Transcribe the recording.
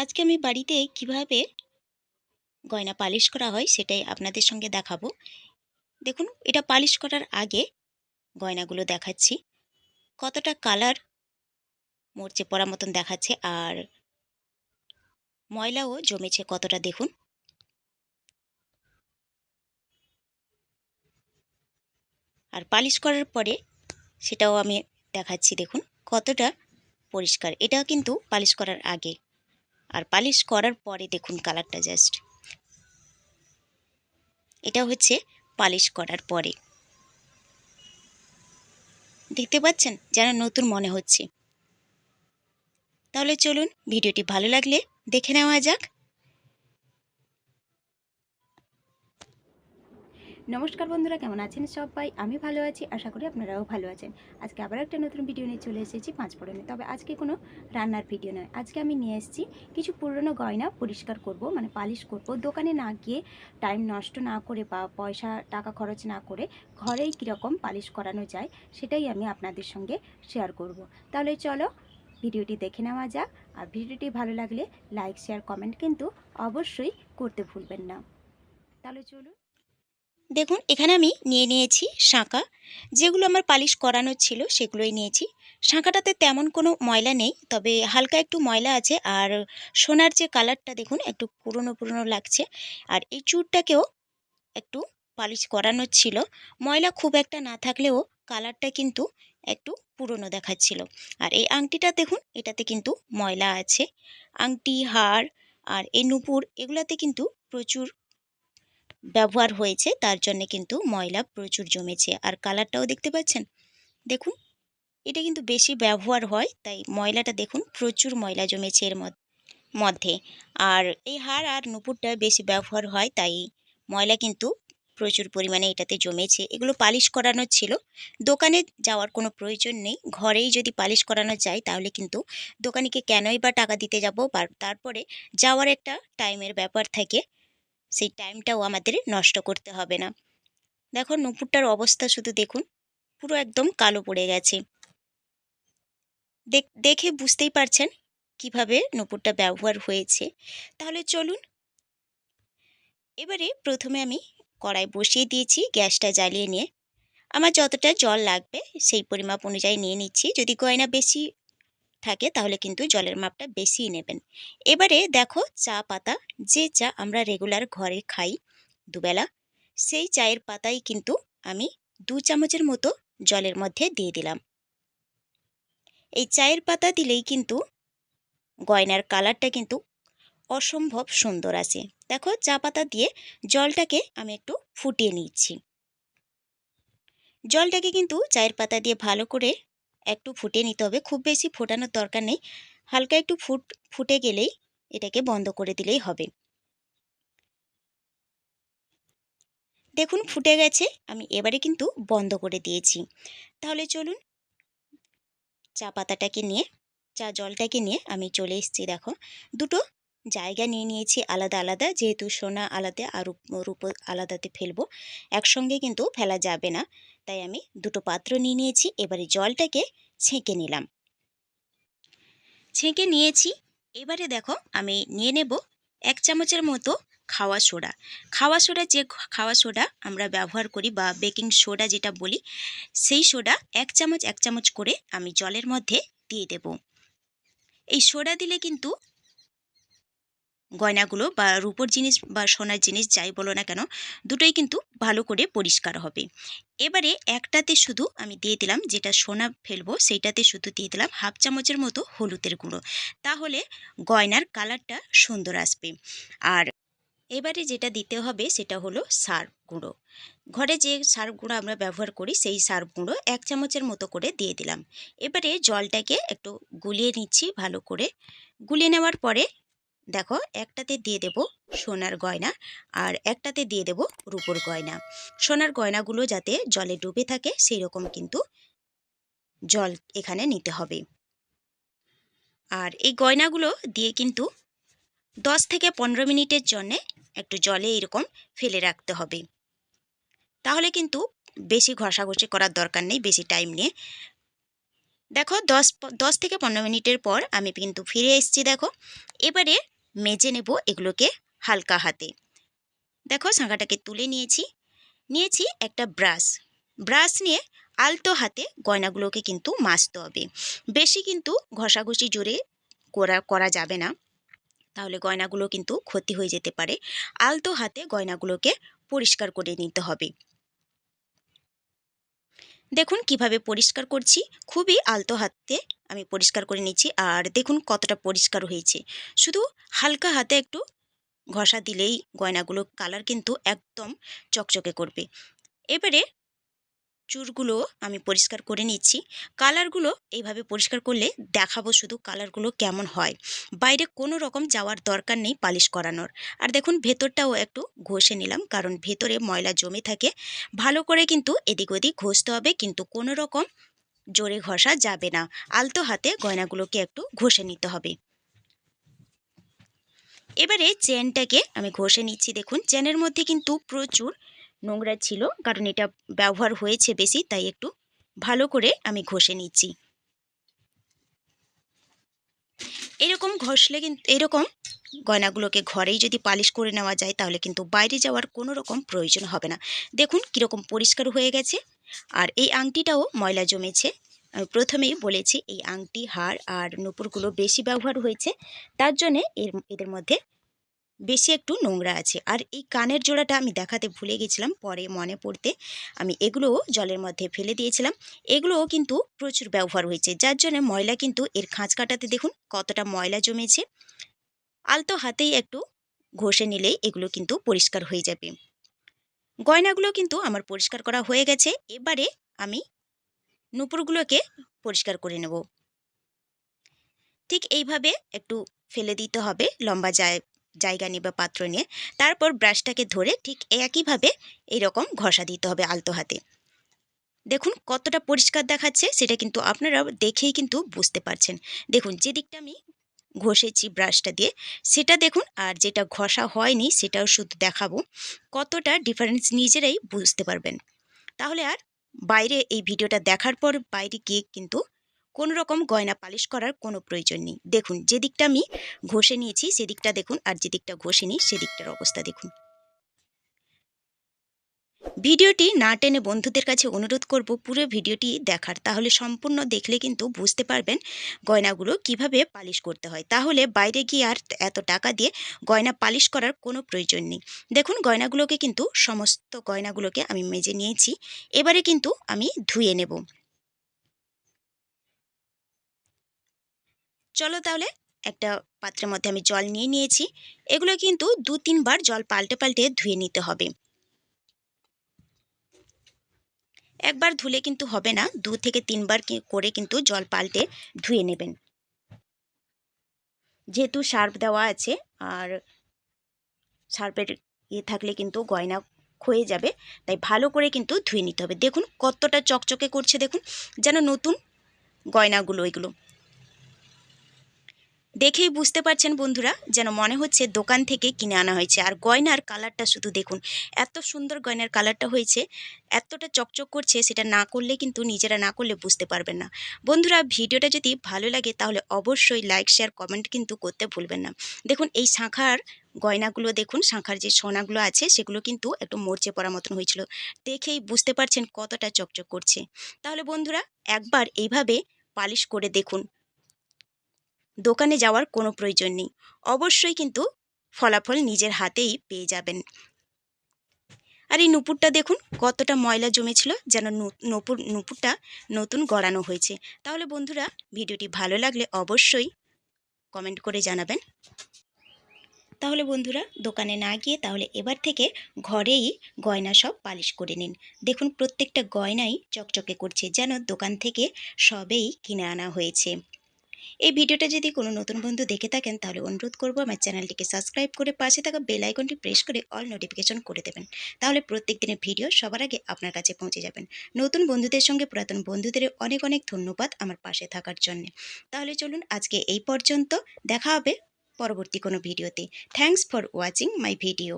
আজকে আমি বাড়িতে কিভাবে গয়না পালিশ করা হয় সেটাই আপনাদের সঙ্গে দেখাবো। দেখুন, এটা পালিশ করার আগে গয়নাগুলো দেখাচ্ছি। কতটা কালার মরচে পড়া মতন দেখাচ্ছে আর ময়লাও জমেছে কতটা দেখুন। আর পালিশ করার পরে সেটাও আমি দেখাচ্ছি দেখুন কতটা পরিষ্কার। এটা কিন্তু পালিশ করার আগে, আর পালিশ করার পরে দেখুন কালারটা জাস্ট। এটা হচ্ছে পালিশ করার পরে। দেখতে পাচ্ছেন যেন নতুন মনে হচ্ছে। তাহলে চলুন ভিডিওটি ভালো লাগলে দেখে নেওয়া যাক। নমস্কার বন্ধুরা, কেমন আছেন সবাই? আমি ভালো আছি, আশা করি আপনারাও ভালো আছেন। আজকে আবার একটা নতুন ভিডিও নিয়ে চলে এসেছি পাঁচফোড়নে। তবে আজকে কোনো রান্নার ভিডিও নয়, আজকে আমি নিয়ে এসেছি কিছু পুরনো গয়না পরিষ্কার করব, মানে পালিশ করব। দোকানে না গিয়ে টাইম নষ্ট না করে বা পয়সা টাকা খরচ না করে ঘরেই কীরকম পালিশ করানো যায় সেটাই আমি আপনাদের সঙ্গে শেয়ার করব। তাহলে চলো ভিডিওটি দেখে নেওয়া যাক। আর ভিডিওটি ভালো লাগলে লাইক, শেয়ার, কমেন্ট কিন্তু অবশ্যই করতে ভুলবেন না। তাহলে চলুন। দেখুন, এখানে আমি নিয়ে নিয়েছি শাঁখা। যেগুলো আমার পালিশ করানো ছিল সেগুলোই নিয়েছি। শাঁখাটাতে তেমন কোনো ময়লা নেই, তবে হালকা একটু ময়লা আছে। আর সোনার যে কালারটা দেখুন একটু পুরনো পুরনো লাগছে। আর এই চূড়টাকেও একটু পালিশ করানো ছিল। ময়লা খুব একটা না থাকলেও কালারটা কিন্তু একটু পুরনো দেখাচ্ছিল। আর এই আংটিটা দেখুন, এটাতে কিন্তু ময়লা আছে। আংটি, হার আর এই নূপুর এগুলাতে কিন্তু প্রচুর ব্যবহার হয়েছে, তার জন্য কিন্তু ময়লা প্রচুর জমেছে। আর কালারটাও দেখতে পাচ্ছেন দেখুন, এটা কিন্তু বেশি ব্যবহার হয় তাই ময়লাটা দেখুন প্রচুর ময়লা জমেছে এর মধ্যে। আর এই হার আর নুপুরটা বেশি ব্যবহার হয় তাই ময়লা কিন্তু প্রচুর পরিমাণে এটাতে জমেছে। এগুলো পালিশ করানো ছিল। দোকানে যাওয়ার কোনো প্রয়োজন নেই, ঘরেই যদি পালিশ করানো যায় তাহলে কিন্তু দোকানিকে কেনই বা টাকা দিতে যাব। বা তারপরে যাওয়ার একটা টাইমের ব্যাপার থাকে, সেই টাইমটাও আমাদের নষ্ট করতে হবে না। দেখো নুপুরটার অবস্থা শুধু দেখুন, পুরো একদম কালো পড়ে গেছে। দেখে বুঝতেই পারছেন কিভাবে নুপুরটা ব্যবহার হয়েছে। তাহলে চলুন, এবারে প্রথমে আমি কড়াই বসিয়ে দিয়েছি, গ্যাসটা জ্বালিয়ে নিয়ে আমার যতটা জল লাগবে সেই পরিমাপ অনুযায়ী নিয়ে নিচ্ছি। যদি গয়না বেশি থাকে তাহলে কিন্তু জলের মাপটা বেশিই নেবেন। এবারে দেখো চা পাতা, যে চা আমরা রেগুলার ঘরে খাই দুবেলা, সেই চায়ের পাতাই কিন্তু আমি 2 চামচের মতো জলের মধ্যে দিয়ে দিলাম। এই চায়ের পাতা দিলেই কিন্তু গয়নার কালারটা কিন্তু অসম্ভব সুন্দর আসে। দেখো চা পাতা দিয়ে জলটাকে আমি একটু ফুটিয়ে নিচ্ছি। জলটাকে কিন্তু চায়ের পাতা দিয়ে ভালো করে একটু ফুটিয়ে নিতে হবে, খুব বেশি ফোটানোর দরকার নেই। হালকা একটু ফুটে গেলেই এটাকে বন্ধ করে দিলেই হবে। দেখুন ফুটে গেছে, আমি এবারে কিন্তু বন্ধ করে দিয়েছি। তাহলে চলুন, চা পাতাটাকে নিয়ে চা জলটাকে নিয়ে আমি চলে এসেছি। দেখো দুটো জায়গা নিয়ে নিয়েছি আলাদা আলাদা, যেহেতু সোনা আলাদা আর রূপো আলাদাতে ফেলবো, একসঙ্গে কিন্তু ফেলা যাবে না, তাই আমি দুটো পাত্র নিয়ে নিয়েছি। এবারে জলটাকে ছেঁকে নিলাম, ছেঁকে নিয়েছি। এবারে দেখো আমি নিয়ে নেব 1 চামচের মতো খাওয়া সোডা। খাওয়া সোডা, যে খাওয়া সোডা আমরা ব্যবহার করি বা বেকিং সোডা যেটা বলি, সেই সোডা 1 চামচ 1 চামচ করে আমি জলের মধ্যে দিয়ে দেব। এই সোডা দিলে কিন্তু গয়নাগুলো বা রূপোর জিনিস বা সোনার জিনিস যাই বলো না কেন, দুটোই কিন্তু ভালো করে পরিষ্কার হবে। এবারে একটাতে শুধু আমি দিয়ে দিলাম, যেটা সোনা ফেলবো সেইটাতে শুধু দিয়ে দিলাম 1/2 চামচের মতো হলুদের গুঁড়ো, তাহলে গয়নার কালারটা সুন্দর আসবে। আর এবারে যেটা দিতে হবে সেটা হলো সার্ফ গুঁড়ো। ঘরে যে সার্ফ গুঁড়ো আমরা ব্যবহার করি সেই সার্ফ গুঁড়ো 1 চামচের মতো করে দিয়ে দিলাম। এবারে জলটাকে একটু গুলিয়ে নিচ্ছি ভালো করে। গুলিয়ে নেওয়ার পরে দেখো একটাতে দিয়ে দেব সোনার গয়না আর একটাতে দিয়ে দেব রূপোর গয়না। সোনার গয়নাগুলো যাতে জলে ডুবে থাকে সেই রকম কিন্তু জল এখানে নিতে হবে। আর এই গয়নাগুলো দিয়ে কিন্তু 10 থেকে 15 মিনিটের জন্যে একটু জলে এরকম ফেলে রাখতে হবে। তাহলে কিন্তু বেশি ঘষাঘষি করার দরকার নেই বেশি টাইম নিয়ে। দেখো 10 থেকে 15 মিনিটের পর আমি কিন্তু ফিরে এসেছি। দেখো এবারে মেজে নেব এগুলোকে হালকা হাতে। দেখো শাঁখাটাকে তুলে নিয়েছি। নিয়েছি একটা ব্রাশ। ব্রাশ নিয়ে আলতো হাতে গয়নাগুলোকে কিন্তু মাজতে হবে। বেশি কিন্তু ঘষাঘষি জোরে করা যাবে না, তাহলে গয়নাগুলো কিন্তু ক্ষতি হয়ে যেতে পারে। আলতো হাতে গয়নাগুলোকে পরিষ্কার করে নিতে হবে। দেখুন কিভাবে পরিষ্কার করছি, খুবই আলতো হাতে আমি পরিষ্কার করে নিচ্ছি। আর দেখুন কতটা পরিষ্কার হয়েছে। শুধু হালকা হাতে একটু ঘষা দিলেই গয়নাগুলো কালার কিন্তু একদম চকচকে করবে। এবারে চুড়গুলো আমি পরিষ্কার করে নিচ্ছি। কালারগুলো এইভাবে পরিষ্কার করলে দেখাবো শুধু কালারগুলো কেমন হয়। বাইরে কোনো রকম যাওয়ার দরকার নেই পালিশ করানোর। আর দেখুন ভেতরটাও একটু ঘষে নিলাম, কারণ ভেতরে ময়লা জমে থাকে। ভালো করে কিন্তু এদিক ওদিক ঘষতে হবে, কিন্তু কোনো রকম জোরে ঘষা যাবে না। আলতো হাতে গয়নাগুলোকে একটু ঘষে নিতে হবে। এবারে চেনটাকে আমি ঘষে নিচ্ছি। দেখুন চেনের মধ্যে কিন্তু প্রচুর নোংরা ছিল, কারণ এটা ব্যবহার হয়েছে বেশি, তাই একটু ভালো করে আমি ঘষে নিচ্ছি। এরকম ঘষলে কিন্তু এরকম গয়নাগুলোকে ঘরেই যদি পালিশ করে নেওয়া যায়, তাহলে কিন্তু বাইরে যাওয়ার কোনো রকম প্রয়োজন হবে না। দেখুন কীরকম পরিষ্কার হয়ে গেছে। আর এই আংটিটাও ময়লা জমেছে। আমি প্রথমেই বলেছি এই আংটি, হার আর নূপুরগুলো বেশি ব্যবহার হয়েছে, তার জন্যে এদের মধ্যে বেশি একটু নোংরা আছে। আর এই কানের জোড়াটা আমি দেখাতে ভুলে গেছিলাম, পরে মনে পড়তে আমি এগুলোও জলের মধ্যে ফেলে দিয়েছিলাম। এগুলোও কিন্তু প্রচুর ব্যবহার হয়েছে, যার জন্য ময়লা কিন্তু এর খাঁজ কাটাতে দেখুন কতটা ময়লা জমেছে। আলতো হাতেই একটু ঘষে নিলেই এগুলো কিন্তু পরিষ্কার হয়ে যাবে। গয়নাগুলো কিন্তু আমার পরিষ্কার করা হয়ে গেছে। এবারে আমি নূপুরগুলোকে পরিষ্কার করে নেব। ঠিক এইভাবে একটু ফেলে দিতে হবে লম্বা জায়গা নিয়ে বা পাত্র নিয়ে। তারপর ব্রাশটাকে ধরে ঠিক একইভাবে এইরকম ঘষা দিতে হবে আলতো হাতে। দেখুন কতটা পরিষ্কার দেখাচ্ছে, সেটা কিন্তু আপনারা দেখেই কিন্তু বুঝতে পারছেন। দেখুন যে দিকটা আমি ঘষেছি ব্রাশটা দিয়ে সেটা দেখুন, আর যেটা ঘষা হয়নি সেটাও শুধু দেখাবো। কতটা ডিফারেন্স নিজেরাই বুঝতে পারবেন। তাহলে আর বাইরে এই ভিডিওটা দেখার পর বাইরে গিয়ে কিন্তু কোনো রকম গয়না পালিশ করার কোনো প্রয়োজন নেই। দেখুন যে দিকটা আমি ঘষে নিয়েছি সেদিকটা দেখুন, আর যে দিকটা ঘষিনি সেদিকটার অবস্থা দেখুন। ভিডিওটি না টেনে বন্ধুদের কাছে অনুরোধ করব পুরো ভিডিওটি দেখার, তাহলে সম্পূর্ণ দেখলে কিন্তু বুঝতে পারবেন গয়নাগুলো কিভাবে পালিশ করতে হয়। তাহলে বাইরে গিয়ে আর এত টাকা দিয়ে গয়না পালিশ করার কোনো প্রয়োজন নেই। দেখুন গয়নাগুলোকে কিন্তু সমস্ত গয়নাগুলোকে আমি মেজে নিয়েছি। এবারে কিন্তু আমি ধুয়ে নেব। চলো তাহলে একটা পাত্রের মধ্যে আমি জল নিয়ে নিয়েছি। এগুলো কিন্তু 2-3 বার জল পাল্টে পাল্টে ধুয়ে নিতে হবে। একবার ধুলে কিন্তু হবে না, 2 থেকে 3 বার করে কিন্তু জল পাল্টে ধুয়ে নেবেন। যেহেতু সার্ফ দেওয়া আছে, আর সার্ফের থাকলে কিন্তু গয়না ক্ষয়ে যাবে, তাই ভালো করে কিন্তু ধুয়ে নিতে হবে। দেখুন কতটা চকচকে করছে, দেখুন যেন নতুন গয়নাগুলো এগুলো। দেখেই বুঝতে পারছেন বন্ধুরা, যেন মনে হচ্ছে দোকান থেকে কিনে আনা হয়েছে। আর গয়নার কালারটা শুধু দেখুন, এত সুন্দর গয়নার কালারটা হয়েছে, এতটা চকচক করছে, সেটা না করলে কিন্তু নিজেরা না করলে বুঝতে পারবেন না। বন্ধুরা ভিডিওটা যদি ভালো লাগে তাহলে অবশ্যই লাইক শেয়ার কমেন্ট কিন্তু করতে ভুলবেন না। দেখুন এই শাঁখার গয়নাগুলো দেখুন, শাঁখার যে সোনাগুলো আছে সেগুলো কিন্তু একটু মরচে পড়ার মতন হয়েছিল। দেখেই বুঝতে পারছেন কতটা চকচক করছে। তাহলে বন্ধুরা একবার এইভাবে পালিশ করে দেখুন, দোকানে যাওয়ার কোনো প্রয়োজন নেই। অবশ্যই কিন্তু ফলাফল নিজের হাতেই পেয়ে যাবেন। আর এই নুপুরটা দেখুন কতটা ময়লা জমেছিল, যেন নুপুরটা নতুন গড়ানো হয়েছে। তাহলে বন্ধুরা ভিডিওটি ভালো লাগলে অবশ্যই কমেন্ট করে জানাবেন। তাহলে বন্ধুরা দোকানে না গিয়ে তাহলে এবার থেকে ঘরেই গয়না সব পালিশ করে নিন। দেখুন প্রত্যেকটা গয়নাই চকচকে করছে, যেন দোকান থেকে সবেই কিনে আনা হয়েছে। এই ভিডিওটা যদি কোনো নতুন বন্ধু দেখে থাকেন তাহলে অনুরোধ করব আমার চ্যানেলটিকে সাবস্ক্রাইব করে পাশে থাকা বেল আইকনটি প্রেস করে অল নোটিফিকেশন করে দেবেন। তাহলে প্রত্যেক দিনের ভিডিও সবার আগে আপনার কাছে পৌঁছে যাবেন। নতুন বন্ধুদের সঙ্গে পুরাতন বন্ধুদের অনেক অনেক ধন্যবাদ আমার পাশে থাকার জন্য। তাহলে চলুন আজকে এই পর্যন্ত, দেখা হবে পরবর্তী কোনো ভিডিওতে। Thanks for watching my video.